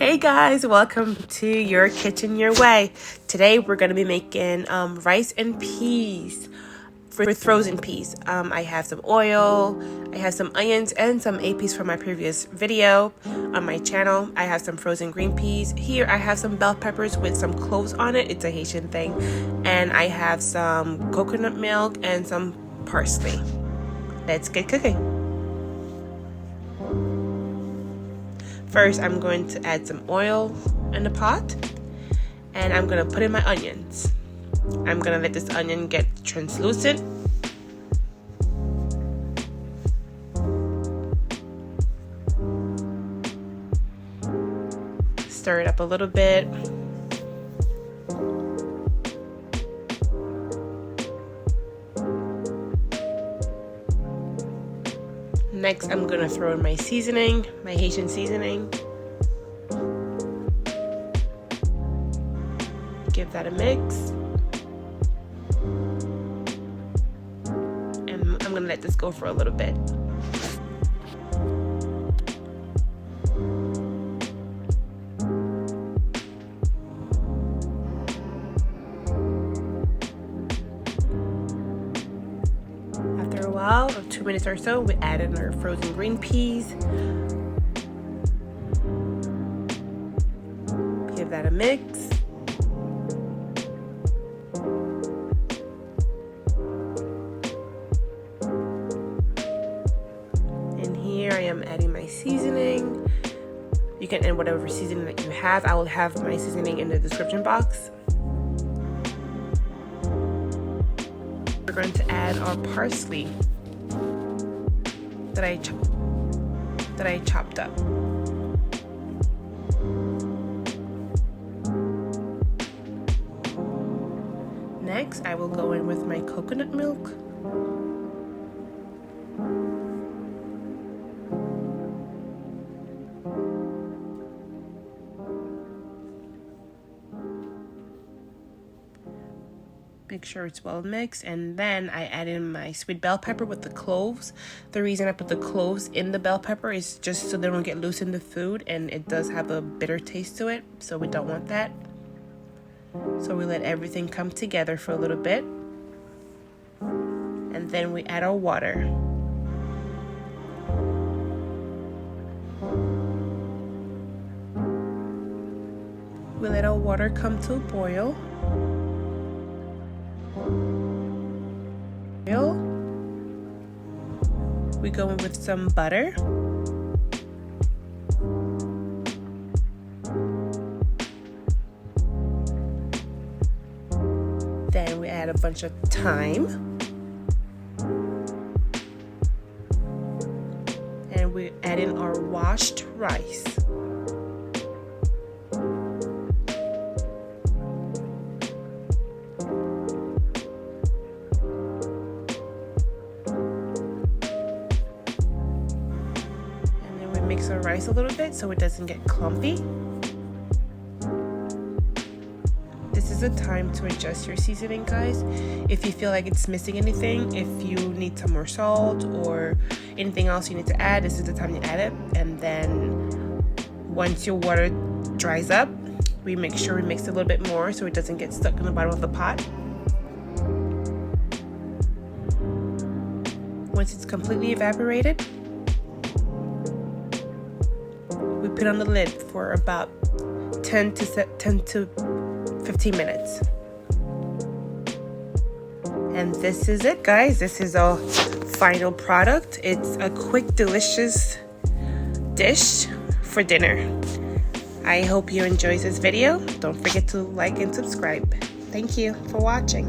Hey guys, welcome to Your Kitchen Your Way. Today we're going to be making rice and peas with frozen peas. I have some oil, I have some onions and some Epis from my previous video on my channel. I have some frozen green peas. Here I have some bell peppers with some cloves on it. It's a Haitian thing. And I have some coconut milk and some parsley. Let's get cooking. First, I'm going to add some oil in the pot, and I'm going to put in my onions. I'm going to let this onion get translucent. Stir it up a little bit. Next, I'm gonna throw in my seasoning, my Haitian seasoning. Give that a mix. And I'm gonna let this go for a little bit. After a while, of 2 minutes or so, we add in our frozen green peas. Give that a mix. And here I am adding my seasoning. You can add whatever seasoning that you have. I will have my seasoning in the description box. We're going to add our parsley that I chopped up. Next, I will go in with my coconut milk. Make sure it's well mixed, and then I add in my sweet bell pepper with the cloves. The reason I put the cloves in the bell pepper is just so they don't get loose in the food, and it does have a bitter taste to it, so we don't want that. So we let everything come together for a little bit, and then we add our water. We let our water come to a boil. We go in with some butter. Then we add a bunch of thyme. And we add in our washed rice. Mix our rice a little bit so it doesn't get clumpy. This is a time to adjust your seasoning, guys. If you feel like it's missing anything, if you need some more salt or anything else you need to add, this is the time to add it. And then once your water dries up, we make sure we mix a little bit more so it doesn't get stuck in the bottom of the pot. Once it's completely evaporated, we put on the lid for about 10 to 15 minutes. And this is it, guys. This is our final product. It's a quick, delicious dish for dinner. I hope you enjoyed this video. Don't forget to like and subscribe. Thank you for watching.